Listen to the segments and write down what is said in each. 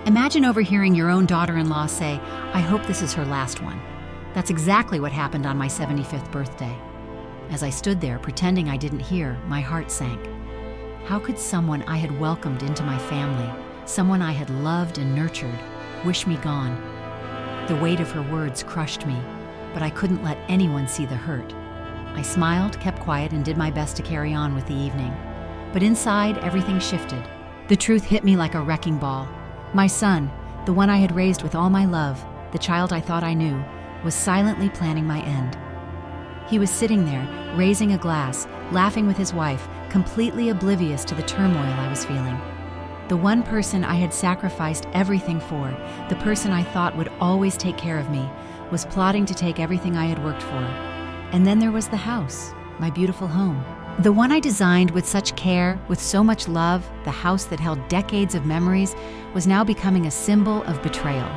Imagine overhearing your own daughter-in-law say, "I hope this is her last one." That's exactly what happened on my 75th birthday. As I stood there pretending I didn't hear, my heart sank. How could someone I had welcomed into my family, someone I had loved and nurtured, wish me gone? The weight of her words crushed me, but I couldn't let anyone see the hurt. I smiled, kept quiet, and did my best to carry on with the evening. But inside, everything shifted. The truth hit me like a wrecking ball. My son, the one I had raised with all my love, the child I thought I knew, was silently planning my end. He was sitting there, raising a glass, laughing with his wife, completely oblivious to the turmoil I was feeling. The one person I had sacrificed everything for, the person I thought would always take care of me, was plotting to take everything I had worked for. And then there was the house, my beautiful home. The one I designed with such care, with so much love, the house that held decades of memories, was now becoming a symbol of betrayal.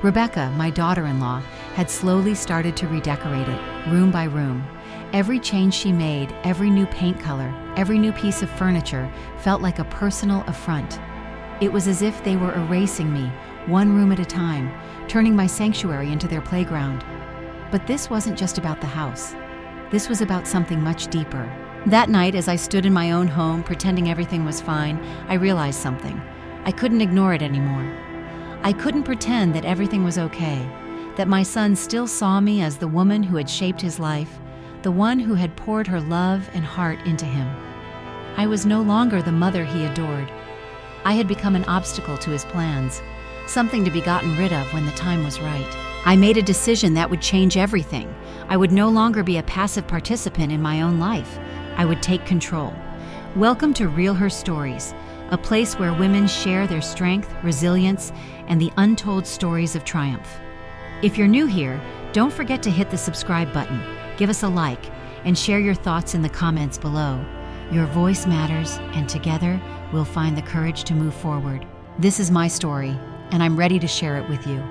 Rebecca, my daughter-in-law, had slowly started to redecorate it, room by room. Every change she made, every new paint color, every new piece of furniture felt like a personal affront. It was as if they were erasing me, one room at a time, turning my sanctuary into their playground. But this wasn't just about the house. This was about something much deeper. That night, as I stood in my own home, pretending everything was fine, I realized something. I couldn't ignore it anymore. I couldn't pretend that everything was okay, that my son still saw me as the woman who had shaped his life, the one who had poured her love and heart into him. I was no longer the mother he adored. I had become an obstacle to his plans, something to be gotten rid of when the time was right. I made a decision that would change everything. I would no longer be a passive participant in my own life. I would take control. Welcome to Real Her Stories, a place where women share their strength, resilience, and the untold stories of triumph. If you're new here, don't forget to hit the subscribe button, give us a like, and share your thoughts in the comments below. Your voice matters, and together, we'll find the courage to move forward. This is my story, and I'm ready to share it with you.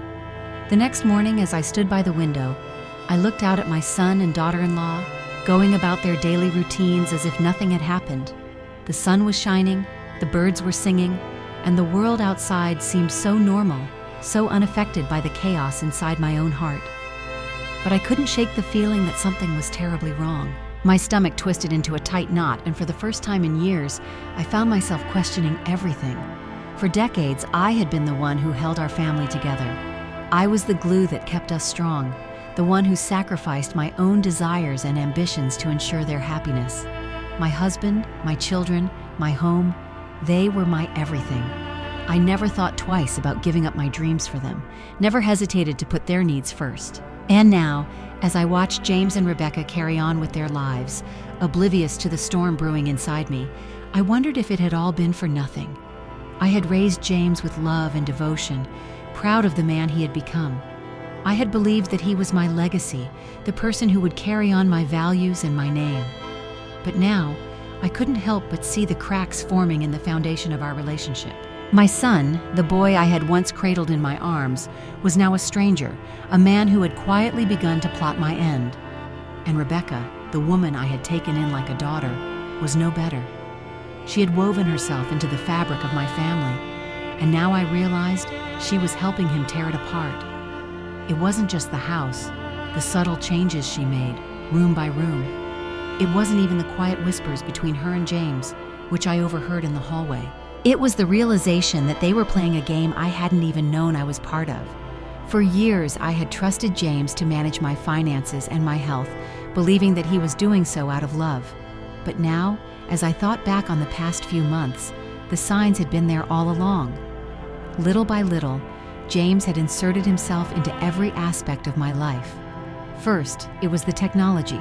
The next morning, as I stood by the window, I looked out at my son and daughter-in-law, going about their daily routines as if nothing had happened. The sun was shining, the birds were singing, and the world outside seemed so normal, so unaffected by the chaos inside my own heart. But I couldn't shake the feeling that something was terribly wrong. My stomach twisted into a tight knot, and for the first time in years, I found myself questioning everything. For decades, I had been the one who held our family together. I was the glue that kept us strong, the one who sacrificed my own desires and ambitions to ensure their happiness. My husband, my children, my home, they were my everything. I never thought twice about giving up my dreams for them, never hesitated to put their needs first. And now, as I watched James and Rebecca carry on with their lives, oblivious to the storm brewing inside me, I wondered if it had all been for nothing. I had raised James with love and devotion, proud of the man he had become. I had believed that he was my legacy, the person who would carry on my values and my name. But now, I couldn't help but see the cracks forming in the foundation of our relationship. My son, the boy I had once cradled in my arms, was now a stranger, a man who had quietly begun to plot my end. And Rebecca, the woman I had taken in like a daughter, was no better. She had woven herself into the fabric of my family, and now I realized she was helping him tear it apart. It wasn't just the house, the subtle changes she made, room by room. It wasn't even the quiet whispers between her and James, which I overheard in the hallway. It was the realization that they were playing a game I hadn't even known I was part of. For years, I had trusted James to manage my finances and my health, believing that he was doing so out of love. But now, as I thought back on the past few months, the signs had been there all along. Little by little, James had inserted himself into every aspect of my life. First, it was the technology,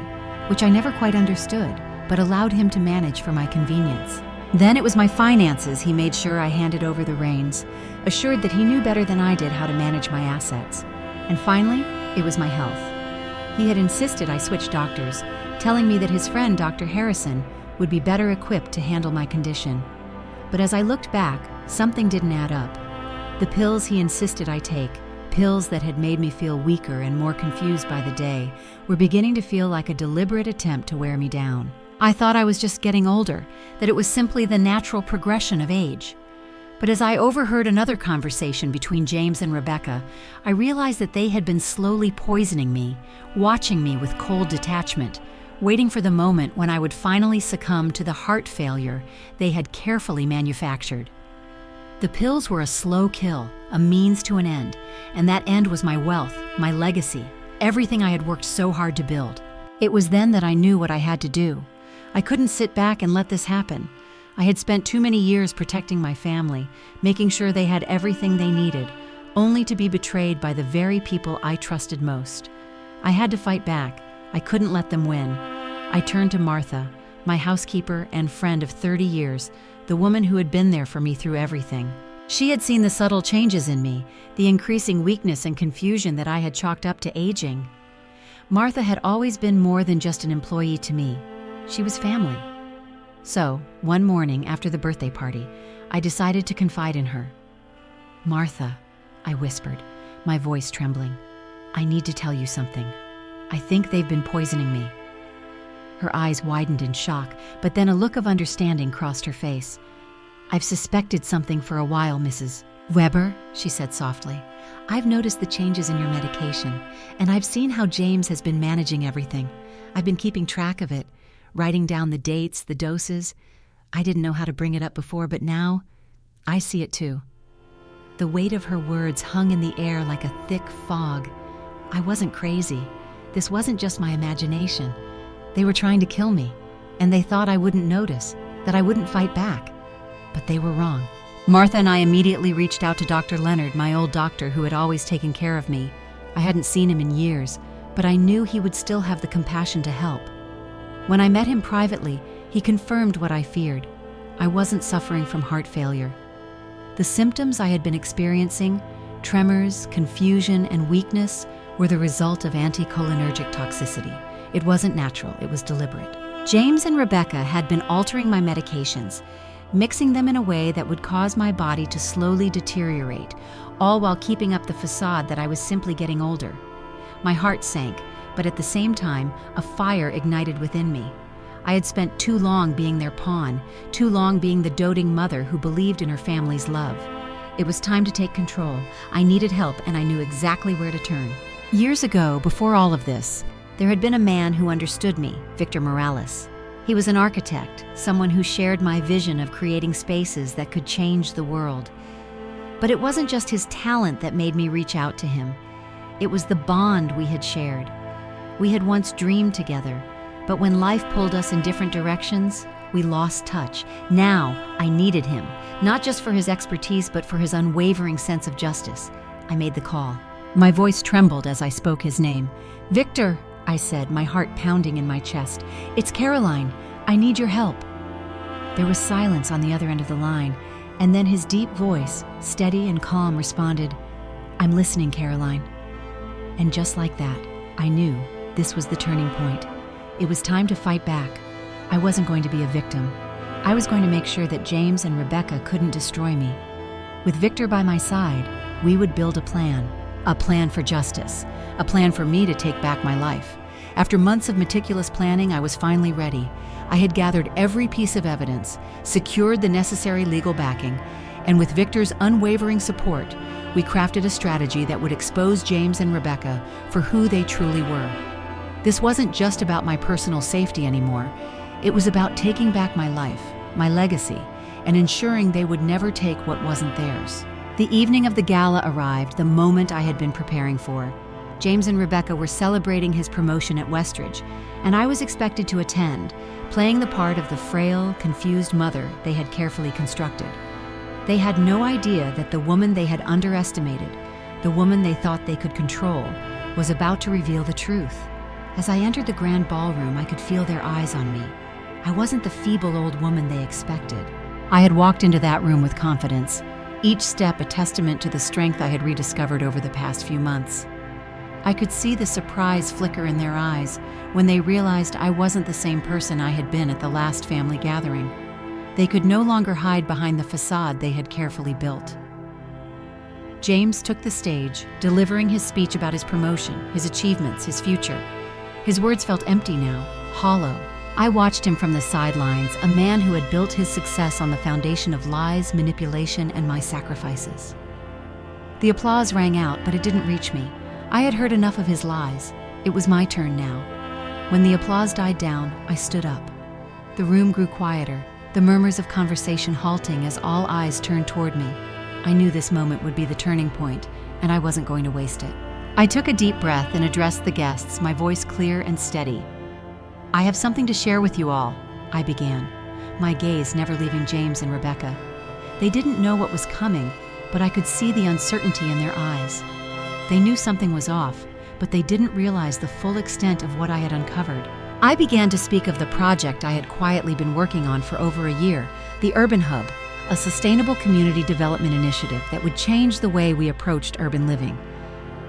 which I never quite understood, but allowed him to manage for my convenience. Then it was my finances he made sure I handed over the reins, assured that he knew better than I did how to manage my assets. And finally, it was my health. He had insisted I switch doctors, telling me that his friend, Dr. Harrison, would be better equipped to handle my condition. But as I looked back, something didn't add up. The pills he insisted I take, pills that had made me feel weaker and more confused by the day, were beginning to feel like a deliberate attempt to wear me down. I thought I was just getting older, that it was simply the natural progression of age. But as I overheard another conversation between James and Rebecca, I realized that they had been slowly poisoning me, watching me with cold detachment, waiting for the moment when I would finally succumb to the heart failure they had carefully manufactured. The pills were a slow kill, a means to an end, and that end was my wealth, my legacy, everything I had worked so hard to build. It was then that I knew what I had to do. I couldn't sit back and let this happen. I had spent too many years protecting my family, making sure they had everything they needed, only to be betrayed by the very people I trusted most. I had to fight back. I couldn't let them win. I turned to Martha, my housekeeper and friend of 30 years, the woman who had been there for me through everything. She had seen the subtle changes in me, the increasing weakness and confusion that I had chalked up to aging. Martha had always been more than just an employee to me. She was family. So, one morning after the birthday party, I decided to confide in her. "Martha," I whispered, my voice trembling, "I need to tell you something. I think they've been poisoning me." Her eyes widened in shock, but then a look of understanding crossed her face. "I've suspected something for a while, Mrs. Weber," she said softly. "I've noticed the changes in your medication, and I've seen how James has been managing everything. I've been keeping track of it, writing down the dates, the doses. I didn't know how to bring it up before, but now I see it too." The weight of her words hung in the air like a thick fog. I wasn't crazy. This wasn't just my imagination. They were trying to kill me, and they thought I wouldn't notice, that I wouldn't fight back. But they were wrong. Martha and I immediately reached out to Dr. Leonard, my old doctor who had always taken care of me. I hadn't seen him in years, but I knew he would still have the compassion to help. When I met him privately, he confirmed what I feared. I wasn't suffering from heart failure. The symptoms I had been experiencing, tremors, confusion, and weakness, were the result of anticholinergic toxicity. It wasn't natural, it was deliberate. James and Rebecca had been altering my medications, mixing them in a way that would cause my body to slowly deteriorate, all while keeping up the facade that I was simply getting older. My heart sank, but at the same time, a fire ignited within me. I had spent too long being their pawn, too long being the doting mother who believed in her family's love. It was time to take control. I needed help, and I knew exactly where to turn. Years ago, before all of this, there had been a man who understood me, Victor Morales. He was an architect, someone who shared my vision of creating spaces that could change the world. But it wasn't just his talent that made me reach out to him. It was the bond we had shared. We had once dreamed together, but when life pulled us in different directions, we lost touch. Now, I needed him, not just for his expertise, but for his unwavering sense of justice. I made the call. My voice trembled as I spoke his name. "Victor," I said, my heart pounding in my chest. "It's Caroline. I need your help." There was silence on the other end of the line, and then his deep voice, steady and calm, responded, "I'm listening, Caroline." And just like that, I knew this was the turning point. It was time to fight back. I wasn't going to be a victim. I was going to make sure that James and Rebecca couldn't destroy me. With Victor by my side, we would build a plan for justice, a plan for me to take back my life. After months of meticulous planning, I was finally ready. I had gathered every piece of evidence, secured the necessary legal backing, and with Victor's unwavering support, we crafted a strategy that would expose James and Rebecca for who they truly were. This wasn't just about my personal safety anymore. It was about taking back my life, my legacy, and ensuring they would never take what wasn't theirs. The evening of the gala arrived, the moment I had been preparing for. James and Rebecca were celebrating his promotion at Westridge, and I was expected to attend, playing the part of the frail, confused mother they had carefully constructed. They had no idea that the woman they had underestimated, the woman they thought they could control, was about to reveal the truth. As I entered the grand ballroom, I could feel their eyes on me. I wasn't the feeble old woman they expected. I had walked into that room with confidence, each step a testament to the strength I had rediscovered over the past few months. I could see the surprise flicker in their eyes when they realized I wasn't the same person I had been at the last family gathering. They could no longer hide behind the facade they had carefully built. James took the stage, delivering his speech about his promotion, his achievements, his future. His words felt empty now, hollow, I watched him from the sidelines, a man who had built his success on the foundation of lies, manipulation, and my sacrifices. The applause rang out, but it didn't reach me. I had heard enough of his lies. It was my turn now. When the applause died down, I stood up. The room grew quieter, the murmurs of conversation halting as all eyes turned toward me. I knew this moment would be the turning point, and I wasn't going to waste it. I took a deep breath and addressed the guests, my voice clear and steady. "I have something to share with you all," I began, my gaze never leaving James and Rebecca. They didn't know what was coming, but I could see the uncertainty in their eyes. They knew something was off, but they didn't realize the full extent of what I had uncovered. I began to speak of the project I had quietly been working on for over a year, the Urban Hub, a sustainable community development initiative that would change the way we approached urban living.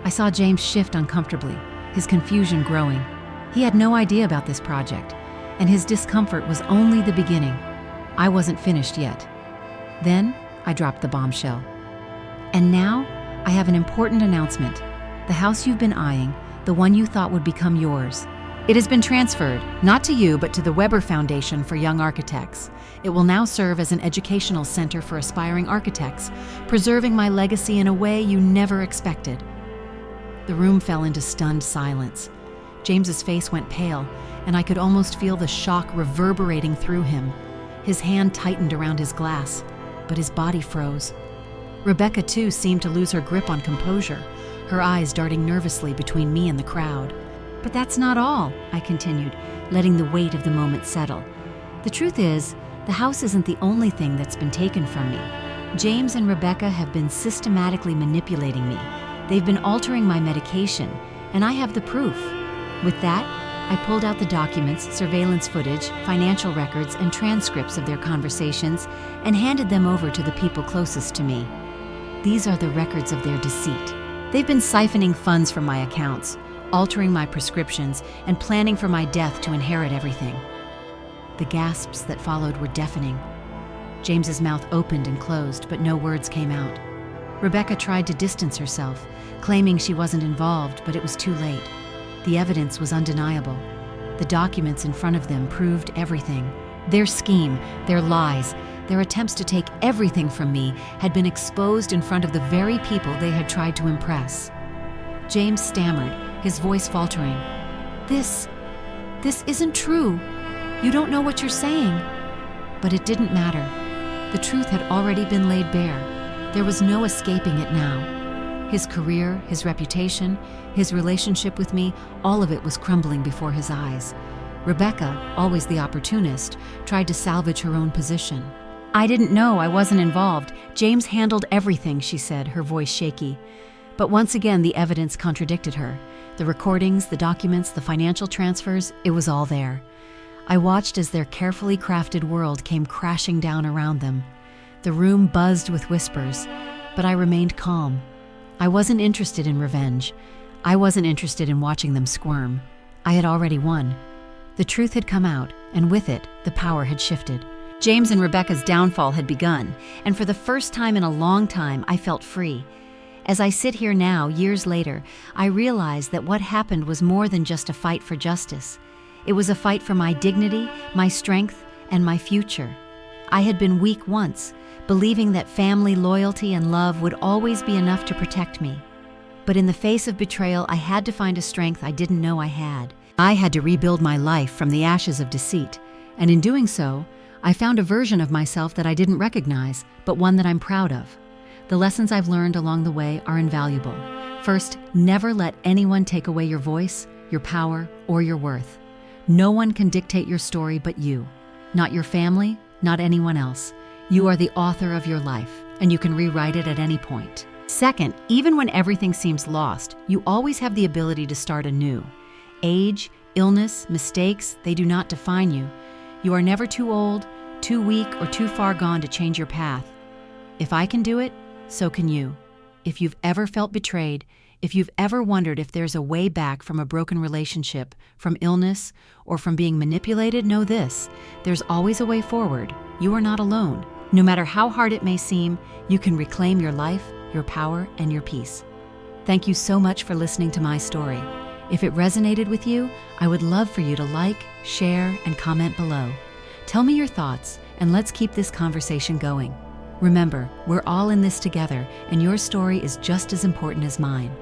I saw James shift uncomfortably, his confusion growing. He had no idea about this project, and his discomfort was only the beginning. I wasn't finished yet. Then I dropped the bombshell. "And now, I have an important announcement. The house you've been eyeing, the one you thought would become yours, it has been transferred, not to you, but to the Weber Foundation for Young Architects. It will now serve as an educational center for aspiring architects, preserving my legacy in a way you never expected." The room fell into stunned silence. James's face went pale, and I could almost feel the shock reverberating through him. His hand tightened around his glass, but his body froze. Rebecca, too, seemed to lose her grip on composure, her eyes darting nervously between me and the crowd. "But that's not all," I continued, letting the weight of the moment settle. "The truth is, the house isn't the only thing that's been taken from me. James and Rebecca have been systematically manipulating me. They've been altering my medication, and I have the proof." With that, I pulled out the documents, surveillance footage, financial records, and transcripts of their conversations and handed them over to the people closest to me. These are the records of their deceit. They've been siphoning funds from my accounts, altering my prescriptions, and planning for my death to inherit everything. The gasps that followed were deafening. James's mouth opened and closed, but no words came out. Rebecca tried to distance herself, claiming she wasn't involved, but it was too late. The evidence was undeniable. The documents in front of them proved everything. Their scheme, their lies, their attempts to take everything from me had been exposed in front of the very people they had tried to impress. James stammered, his voice faltering. This isn't true. You don't know what you're saying." But it didn't matter. The truth had already been laid bare. There was no escaping it now. His career, his reputation, his relationship with me, all of it was crumbling before his eyes. Rebecca, always the opportunist, tried to salvage her own position. "I didn't know, I wasn't involved. James handled everything," she said, her voice shaky. But once again, the evidence contradicted her. The recordings, the documents, the financial transfers, it was all there. I watched as their carefully crafted world came crashing down around them. The room buzzed with whispers, but I remained calm. I wasn't interested in revenge. I wasn't interested in watching them squirm. I had already won. The truth had come out, and with it, the power had shifted. James and Rebecca's downfall had begun, and for the first time in a long time, I felt free. As I sit here now, years later, I realize that what happened was more than just a fight for justice. It was a fight for my dignity, my strength, and my future. I had been weak once, believing that family loyalty and love would always be enough to protect me. But in the face of betrayal, I had to find a strength I didn't know I had. I had to rebuild my life from the ashes of deceit, and in doing so, I found a version of myself that I didn't recognize, but one that I'm proud of. The lessons I've learned along the way are invaluable. First, never let anyone take away your voice, your power, or your worth. No one can dictate your story but you. Not your family, not anyone else. You are the author of your life, and you can rewrite it at any point. Second, even when everything seems lost, you always have the ability to start anew. Age, illness, mistakes, they do not define you. You are never too old, too weak, or too far gone to change your path. If I can do it, so can you. If you've ever felt betrayed, if you've ever wondered if there's a way back from a broken relationship, from illness, or from being manipulated, know this: there's always a way forward. You are not alone. No matter how hard it may seem, you can reclaim your life, your power, and your peace. Thank you so much for listening to my story. If it resonated with you, I would love for you to like, share, and comment below. Tell me your thoughts, and let's keep this conversation going. Remember, we're all in this together, and your story is just as important as mine.